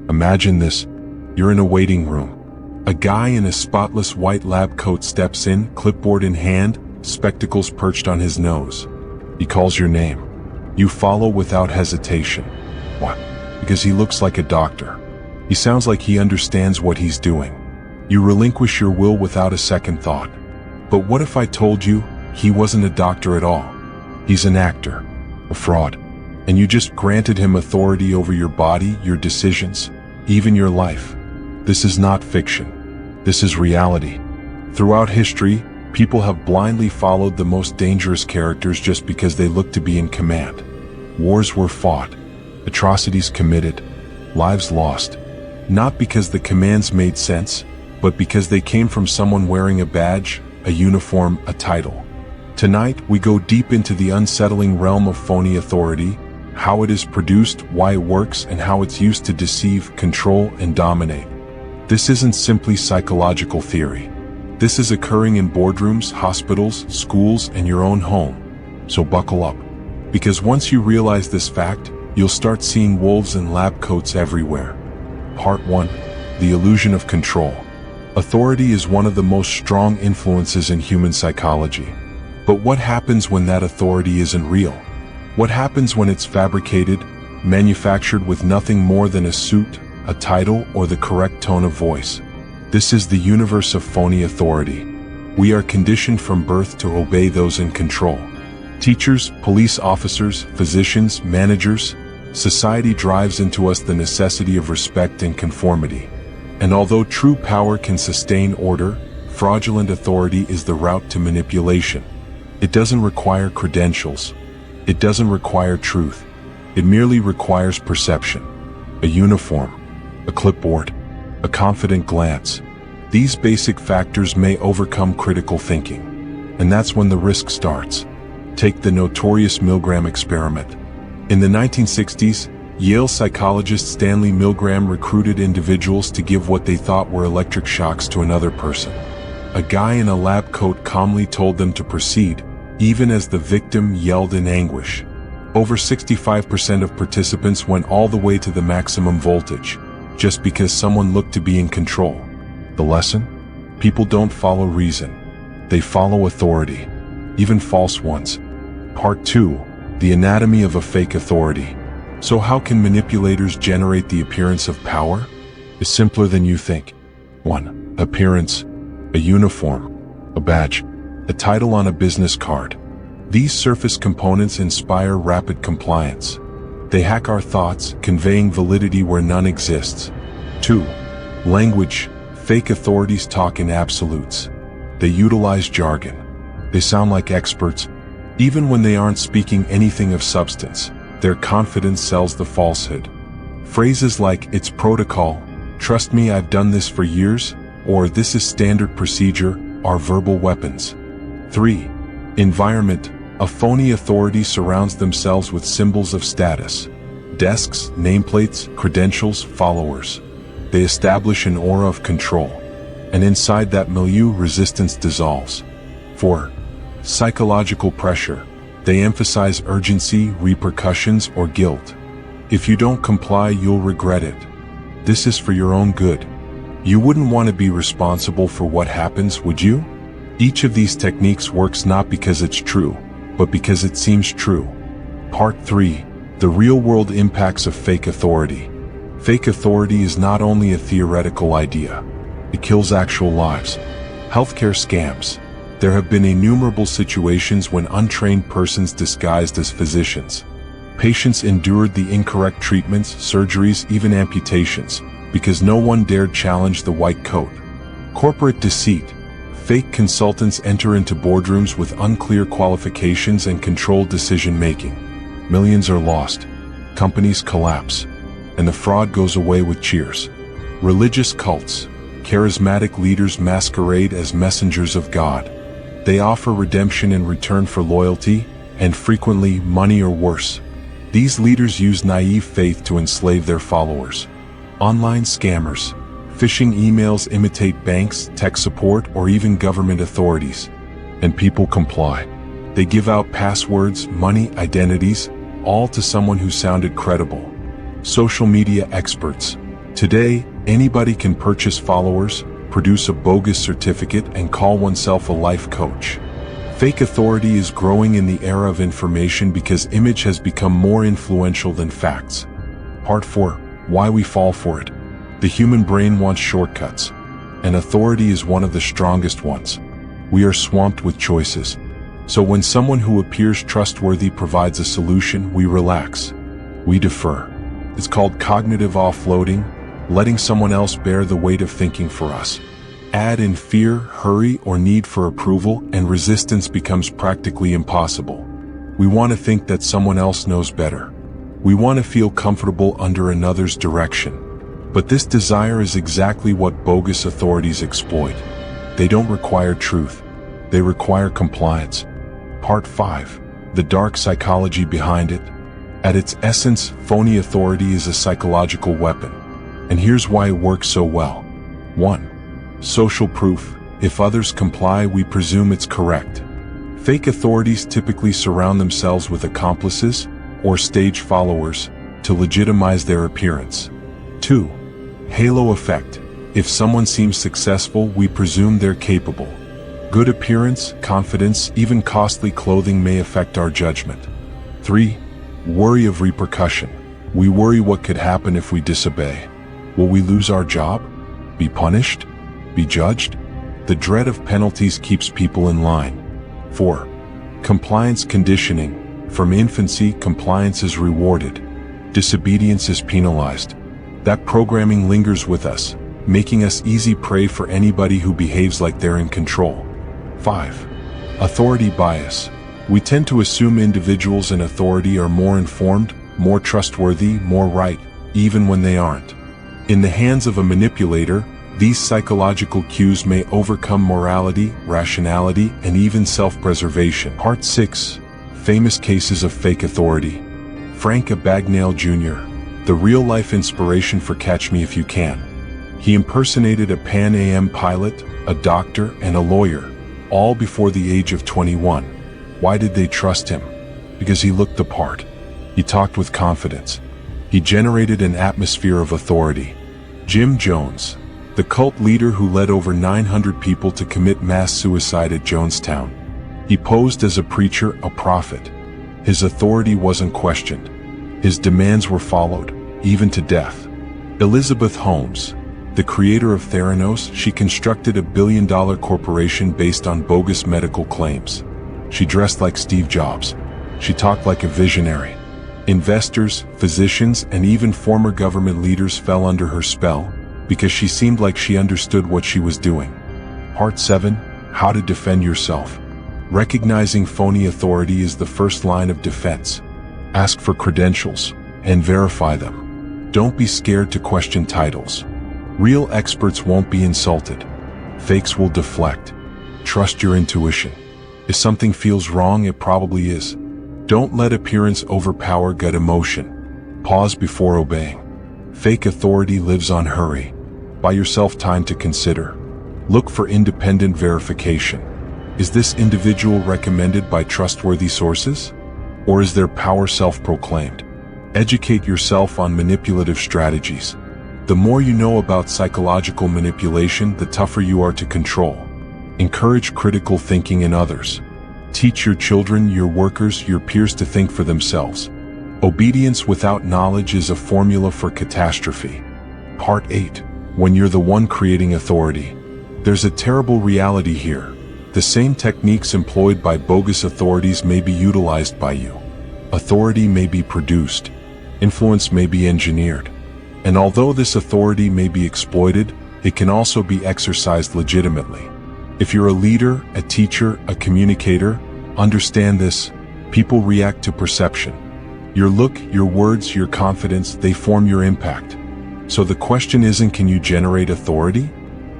Imagine this. You're in a waiting room. A guy in a spotless white lab coat steps in, clipboard in hand, spectacles perched on his nose. He calls your name. You follow without hesitation. Why? Because he looks like a doctor. He sounds like he understands what he's doing. You relinquish your will without a second thought. But what if I told you he wasn't a doctor at all? He's an actor, a fraud. And you just granted him authority over your body, your decisions, even your life. This is not fiction. This is reality. Throughout history, people have blindly followed the most dangerous characters just because they look to be in command. Wars were fought, atrocities committed, lives lost, not because the commands made sense, but because they came from someone wearing a badge, a uniform, a title. Tonight, we go deep into the unsettling realm of phony authority, how it is produced, why it works, and how it's used to deceive, control, and dominate. This isn't simply psychological theory. This is occurring in boardrooms, hospitals, schools, and your own home. So buckle up. Because once you realize this fact, you'll start seeing wolves in lab coats everywhere. Part 1. The illusion of control. Authority is one of the most strong influences in human psychology. But what happens when that authority isn't real? What happens when it's fabricated, manufactured with nothing more than a suit, a title, or the correct tone of voice? This is the universe of phony authority. We are conditioned from birth to obey those in control. Teachers, police officers, physicians, managers. Society drives into us the necessity of respect and conformity. And although true power can sustain order, fraudulent authority is the route to manipulation. It doesn't require credentials. It doesn't require truth. It merely requires perception. A uniform, a clipboard, a confident glance. These basic factors may overcome critical thinking. And that's when the risk starts. Take the notorious Milgram experiment. In the 1960s, Yale psychologist Stanley Milgram recruited individuals to give what they thought were electric shocks to another person. A guy in a lab coat calmly told them to proceed, even as the victim yelled in anguish. Over 65% of participants went all the way to the maximum voltage, just because someone looked to be in control. The lesson? People don't follow reason. They follow authority, even false ones. Part 2. The anatomy of a fake authority. So how can manipulators generate the appearance of power? It's simpler than you think. 1. Appearance. A uniform, a badge, a title on a business card. These surface components inspire rapid compliance. They hack our thoughts, conveying validity where none exists. 2. Language. Fake authorities talk in absolutes. They utilize jargon. They sound like experts. Even when they aren't speaking anything of substance, their confidence sells the falsehood. Phrases like, "It's protocol," "Trust me, I've done this for years," or "This is standard procedure," are verbal weapons. 3. Environment. A phony authority surrounds themselves with symbols of status. Desks, nameplates, credentials, followers. They establish an aura of control. And inside that milieu, resistance dissolves. 4. Psychological pressure. They emphasize urgency, repercussions, or guilt. If you don't comply, you'll regret it. This is for your own good. You wouldn't want to be responsible for what happens, would you? Each of these techniques works not because it's true, but because it seems true. Part 3. The real-world impacts of fake authority. Fake authority is not only a theoretical idea. It kills actual lives. Healthcare scams. There have been innumerable situations when untrained persons disguised as physicians. Patients endured the incorrect treatments, surgeries, even amputations, because no one dared challenge the white coat. Corporate deceit. Fake consultants enter into boardrooms with unclear qualifications and controlled decision-making. Millions are lost. Companies collapse. And the fraud goes away with cheers. Religious cults. Charismatic leaders masquerade as messengers of God. They offer redemption in return for loyalty, and frequently money or worse. These leaders use naive faith to enslave their followers. Online scammers. Phishing emails imitate banks, tech support, or even government authorities. And people comply. They give out passwords, money, identities, all to someone who sounded credible. Social media experts. Today, anybody can purchase followers, produce a bogus certificate, and call oneself a life coach. Fake authority is growing in the era of information because image has become more influential than facts. Part 4. Why we fall for it. The human brain wants shortcuts, and authority is one of the strongest ones. We are swamped with choices. So when someone who appears trustworthy provides a solution, we relax. We defer. It's called cognitive offloading, letting someone else bear the weight of thinking for us. Add in fear, hurry, or need for approval, and resistance becomes practically impossible. We want to think that someone else knows better. We want to feel comfortable under another's direction. But this desire is exactly what bogus authorities exploit. They don't require truth. They require compliance. Part 5. The dark psychology behind it. At its essence, phony authority is a psychological weapon. And here's why it works so well. 1. Social proof. If others comply, we presume it's correct. Fake authorities typically surround themselves with accomplices or stage followers to legitimize their appearance. 2. Halo effect. If someone seems successful, we presume they're capable. Good appearance, confidence, even costly clothing may affect our judgment. 3. Worry of repercussion. We worry what could happen if we disobey. Will we lose our job? Be punished? Be judged? The dread of penalties keeps people in line. 4. Compliance conditioning. From infancy, compliance is rewarded. Disobedience is penalized. That programming lingers with us, making us easy prey for anybody who behaves like they're in control. 5. Authority bias. We tend to assume individuals in authority are more informed, more trustworthy, more right, even when they aren't. In the hands of a manipulator, these psychological cues may overcome morality, rationality, and even self-preservation. Part 6. Famous cases of fake authority. Frank Abagnale Jr., the real-life inspiration for Catch Me If You Can. He impersonated a Pan Am pilot, a doctor, and a lawyer, all before the age of 21. Why did they trust him? Because he looked the part. He talked with confidence. He generated an atmosphere of authority. Jim Jones, the cult leader who led over 900 people to commit mass suicide at Jonestown. He posed as a preacher, a prophet. His authority wasn't questioned. His demands were followed, even to death. Elizabeth Holmes, the creator of Theranos, she constructed a billion-dollar corporation based on bogus medical claims. She dressed like Steve Jobs. She talked like a visionary. Investors, physicians, and even former government leaders fell under her spell because she seemed like she understood what she was doing. Part 7. How to defend yourself. Recognizing phony authority is the first line of defense. Ask for credentials and verify them. Don't be scared to question titles. Real experts won't be insulted. Fakes will deflect. Trust your intuition. If something feels wrong, it probably is. Don't let appearance overpower gut emotion. Pause before obeying. Fake authority lives on hurry. Buy yourself time to consider. Look for independent verification. Is this individual recommended by trustworthy sources? Or is their power self-proclaimed? Educate yourself on manipulative strategies. The more you know about psychological manipulation, the tougher you are to control. Encourage critical thinking in others. Teach your children, your workers, your peers to think for themselves. Obedience without knowledge is a formula for catastrophe. Part 8. When you're the one creating authority. There's a terrible reality here. The same techniques employed by bogus authorities may be utilized by you. Authority may be produced. Influence may be engineered. And although this authority may be exploited, it can also be exercised legitimately. If you're a leader, a teacher, a communicator, understand this: people react to perception. Your look, your words, your confidence, they form your impact. So the question isn't, can you generate authority?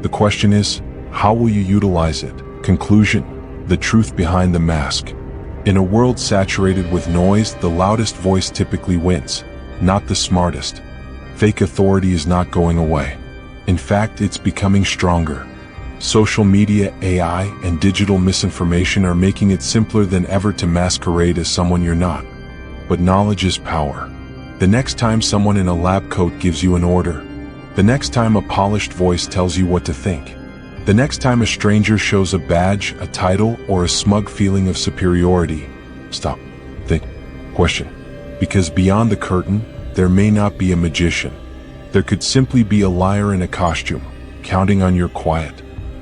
The question is, how will you utilize it? Conclusion: the truth behind the mask. In a world saturated with noise, the loudest voice typically wins, not the smartest. Fake authority is not going away. In fact, it's becoming stronger. Social media, AI, and digital misinformation are making it simpler than ever to masquerade as someone you're not. But knowledge is power. The next time someone in a lab coat gives you an order, The next time a polished voice tells you what to think. The next time a stranger shows a badge, a title, or a smug feeling of superiority. Stop. Think. Question. Because beyond the curtain, there may not be a magician. There could simply be a liar in a costume, counting on your quiet,